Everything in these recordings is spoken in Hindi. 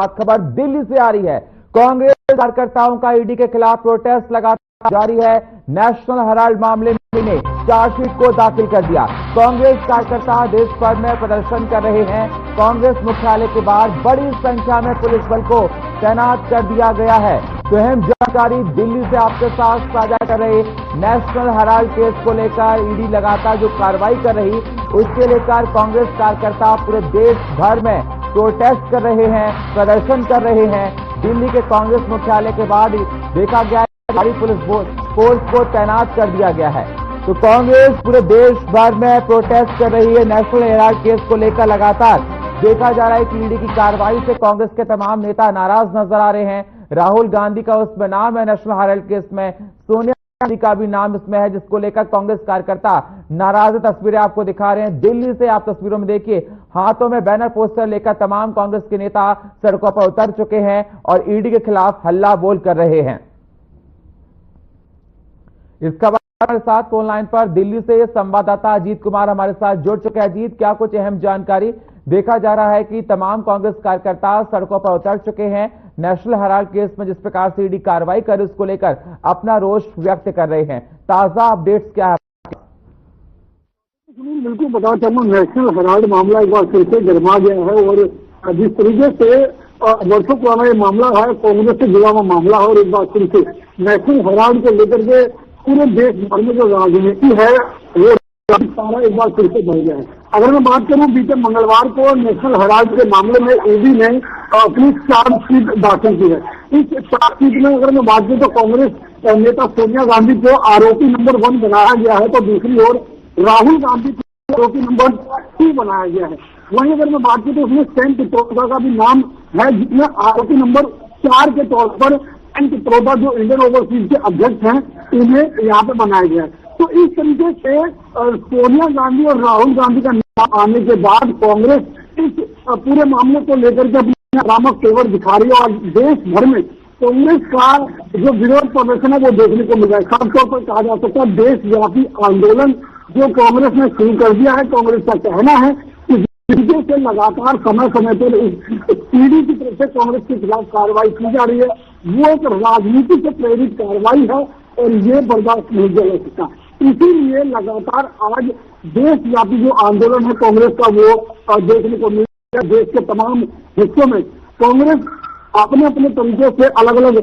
खबर दिल्ली से आ रही है। कांग्रेस कार्यकर्ताओं का ईडी के खिलाफ प्रोटेस्ट लगातार जारी है। नेशनल हेराल्ड मामले में चार्जशीट को दाखिल कर दिया। कांग्रेस कार्यकर्ता देश भर में प्रदर्शन कर रहे हैं। कांग्रेस मुख्यालय के बाहर बड़ी संख्या में पुलिस बल को तैनात कर दिया गया है। तो अहम जानकारी दिल्ली से आपके साथ साझा कर रहे। नेशनल हेराल्ड केस को लेकर ईडी लगातार जो कार्रवाई कर रही, उसके लेकर कांग्रेस कार्यकर्ता पूरे देश भर में प्रोटेस्ट कर रहे हैं, प्रदर्शन कर रहे हैं। दिल्ली के कांग्रेस मुख्यालय के बाद देखा गया है भारी पुलिस फोर्स को तैनात कर दिया गया है। तो कांग्रेस पूरे देश भर में प्रोटेस्ट कर रही है। नेशनल हेराल्ड केस को लेकर लगातार देखा जा रहा है कि ईडी की कार्रवाई से कांग्रेस के तमाम नेता नाराज नजर आ रहे हैं। राहुल गांधी का उसमें नाम है नेशनल हेराल्ड केस में, सोनिया गांधी का भी नाम इसमें है, जिसको लेकर कांग्रेस कार्यकर्ता नाराज तस्वीरें आपको दिखा रहे हैं। दिल्ली से आप तस्वीरों में देखिए, हाथों में बैनर पोस्टर लेकर तमाम कांग्रेस के नेता सड़कों पर उतर चुके हैं और ईडी के खिलाफ हल्ला बोल कर रहे हैं। इस खबर हमारे साथ फोन लाइन पर दिल्ली से संवाददाता अजीत कुमार हमारे साथ जुड़ चुके हैं। अजीत, क्या कुछ अहम जानकारी? देखा जा रहा है कि तमाम कांग्रेस कार्यकर्ता सड़कों पर उतर चुके हैं नेशनल हेराल्ड केस में जिस प्रकार से ईडी कार्रवाई कर उसको लेकर अपना रोष व्यक्त कर रहे हैं। ताजा अपडेट्स क्या है? बिल्कुल बताना चाहूंगा, नेशनल हेराल्ड मामला एक बार फिर से गरमा गया है और जिस तरीके से वर्षों पुराना ये मामला है, कांग्रेस से जुड़ा हुआ मामला है और एक बार फिर से नेशनल हेराल्ड को लेकर के पूरे देश भर में जो राजनीति है वो सारा एक बार फिर से बढ़ गया है। अगर मैं बात करूं, बीते मंगलवार को नेशनल हेराल्ड के मामले में ईडी ने अपनी चार्जशीट दाखिल की है। इस चार्जशीट में अगर मैं बात करूं तो कांग्रेस नेता सोनिया गांधी को आरोपी नंबर 1 बनाया गया है, तो दूसरी ओर राहुल गांधी को आरोपी नंबर 2 बनाया गया है। वहीं अगर मैं बात करूं तो उसमें सेन पित्रोदा का भी नाम है, जिसमें आरोपी नंबर 4 के तौर पर सेन पित्रोदा जो इंडियन ओवरसीज के अध्यक्ष हैं, इन्हें यहाँ पे बनाया गया है। तो इस तरीके से सोनिया गांधी और राहुल गांधी का नाम आने के बाद कांग्रेस इस पूरे मामले को लेकर के अपने आक्रामक तेवर दिखा रही है और देश भर में कांग्रेस का जो विरोध प्रदर्शन है वो देखने को मिल रहा है। खासतौर पर कहा जा सकता है देशव्यापी आंदोलन जो कांग्रेस ने शुरू कर दिया है। कांग्रेस का कहना है कि तरीके से लगातार समय समय पर ईडी की तरफ से कांग्रेस के खिलाफ कार्रवाई की जा रही है, वो एक राजनीति से प्रेरित कार्रवाई है और ये बर्दाश्त नहीं किया जा सकता। इसीलिए लगातार आज देशव्यापी जो आंदोलन है कांग्रेस का वो देखने को मिल रहा है। देश के तमाम हिस्सों में कांग्रेस अपने अपने तरीके से अलग अलग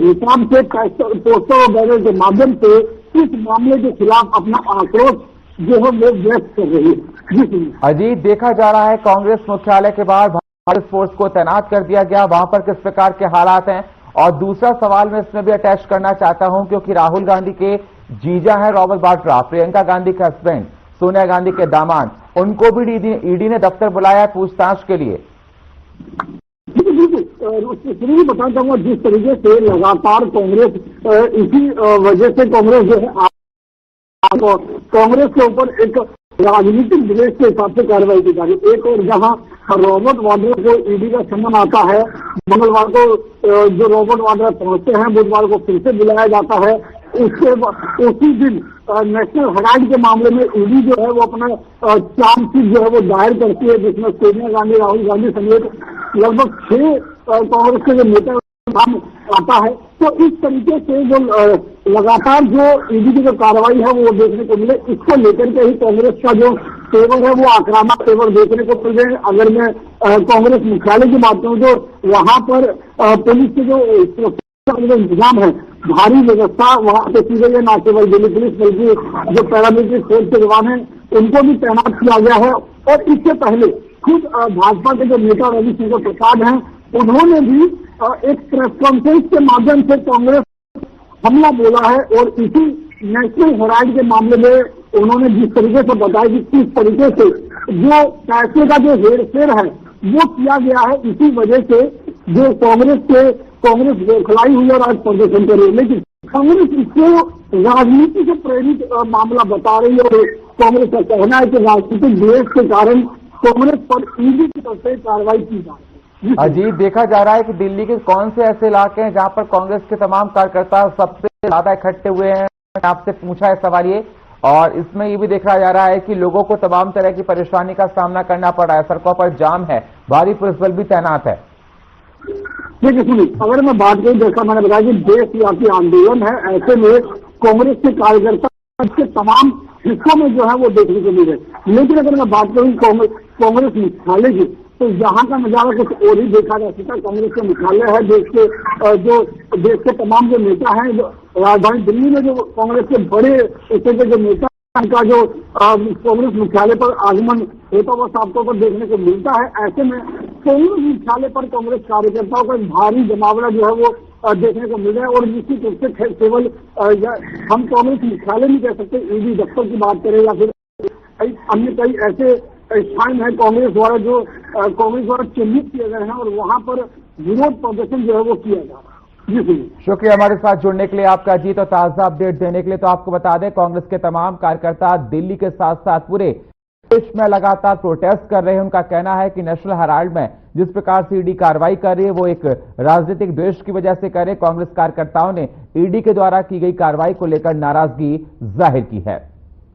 हिसाब से पोस्टर और बैनर के माध्यम से इस मामले के खिलाफ अपना आक्रोश जो है वो व्यक्त कर रही है। अजीत, देखा जा रहा है कांग्रेस मुख्यालय के बाहर भारत फोर्स को तैनात कर दिया गया, वहां पर किस प्रकार के हालात हैं? और दूसरा सवाल मैं इसमें भी अटैच करना चाहता हूं क्योंकि राहुल गांधी के जीजा है रॉबर्ट वाड्रा, प्रियंका गांधी के हस्बैंड, सोनिया गांधी के दामाद, उनको भी ईडी ने दफ्तर बुलाया पूछताछ के लिए। बिल्कुल बताना चाहूंगा, जिस तरीके से लगातार कांग्रेस इसी वजह से कांग्रेस जो है कांग्रेस के ऊपर एक राजनीतिक द्वेष के हिसाब से कार्रवाई की जा रही है। एक और जहां रॉबर्ट वाड्रा को ईडी का सम्मन आता है, मंगलवार को जो रॉबर्ट वाड्रा पहुंचते हैं, बुधवार को फिर से बुलाया जाता है। उसी दिन नेशनल हेराल्ड के मामले में ईडी जो है वो अपना चार्जशीट जो है वो दायर करती है, जिसमें सोनिया गांधी, राहुल गांधी समेत लगभग 6 कांग्रेस के जो नेता नाम आता है। तो इस तरीके से जो लगातार जो ईडी की जो कार्रवाई है वो देखने को मिले, इसको लेकर के ही कांग्रेस का जो तेवर है वो आक्रामक तेवर देखने को मिल रहे हैं। अगर मैं कांग्रेस मुख्यालय की बात करूं तो वहां पर पुलिस के जो इंतजाम है, भारी व्यवस्था वहां पे की गई है। न केवल दिल्ली पुलिस बल्कि जो पैरामिलिट्री फोर्स के जवान हैं उनको भी तैनात किया गया है। और इससे पहले खुद भाजपा के जो नेता रविशंकर प्रसाद हैं, उन्होंने भी एक प्रेस कॉन्फ्रेंस के माध्यम से कांग्रेस हमला बोला है और इसी नेशनल हेराल्ड के मामले में उन्होंने जिस तरीके से बताया कि किस तरीके से जो पैसे का जो हेरफेर है वो किया गया है, इसी वजह से जो कांग्रेस बौखलाई हुई और आज प्रदर्शन कर रही है। लेकिन कांग्रेस इसको राजनीति से प्रेरित मामला बता रही है और कांग्रेस का कहना है कि राजनीतिक द्वेष के कारण कांग्रेस पर ईडी की तरफ से कार्रवाई की जा रही है। अजीत, देखा जा रहा है कि दिल्ली के कौन से ऐसे इलाके हैं जहां पर कांग्रेस के तमाम कार्यकर्ता सबसे ज्यादा इकट्ठे हुए हैं? आपसे पूछा है सवाल ये, और इसमें ये भी देखा जा रहा है कि लोगों को तमाम तरह की परेशानी का सामना करना पड़ रहा है, सड़कों पर जाम है, भारी पुलिस बल भी तैनात है। देखिए सुनिए, अगर मैं बात करूं, जैसा मैंने बताया कि देशव्यापी आंदोलन है, ऐसे में कांग्रेस के कार्यकर्ता के तमाम हिस्सों में जो है वो देखने को मिल रहे। लेकिन अगर मैं बात करूं कांग्रेस मुख्यालय की, तो यहाँ का नजारा कुछ और ही देखा जा सकता है। कांग्रेस के मुख्यालय है, देश के तमाम जो नेता हैं, जो राजधानी दिल्ली में जो कांग्रेस के बड़े हिस्से के जो नेता, उनका जो कांग्रेस मुख्यालय पर आगमन होता हुआ साफ तौर पर देखने को मिलता है। ऐसे में कांग्रेस मुख्यालय पर कांग्रेस कार्यकर्ताओं का भारी जमावड़ा जो है वो देखने को मिल रहा है। और निश्चित रूप से केवल हम कांग्रेस मुख्यालय नहीं कह सकते, ईडी दफ्तर की बात करें या फिर अन्य कई ऐसे स्थान है कांग्रेस द्वारा चिन्हित किए गए हैं और वहां पर विरोध प्रदर्शन जो है वो किया जा रहा है। जी सुनिए। शुक्रिया हमारे साथ जुड़ने के लिए, आपका जीत और ताजा अपडेट देने के लिए। तो आपको बता दें, कांग्रेस के तमाम कार्यकर्ता दिल्ली के साथ साथ पूरे देश में लगातार प्रोटेस्ट कर रहे हैं। उनका कहना है कि नेशनल हेराल्ड में जिस प्रकार से ईडी कार्रवाई कर रही है वो एक राजनीतिक द्वेष की वजह से कर रहे। कांग्रेस कार्यकर्ताओं ने ईडी के द्वारा की गई कार्रवाई को लेकर नाराजगी जाहिर की है।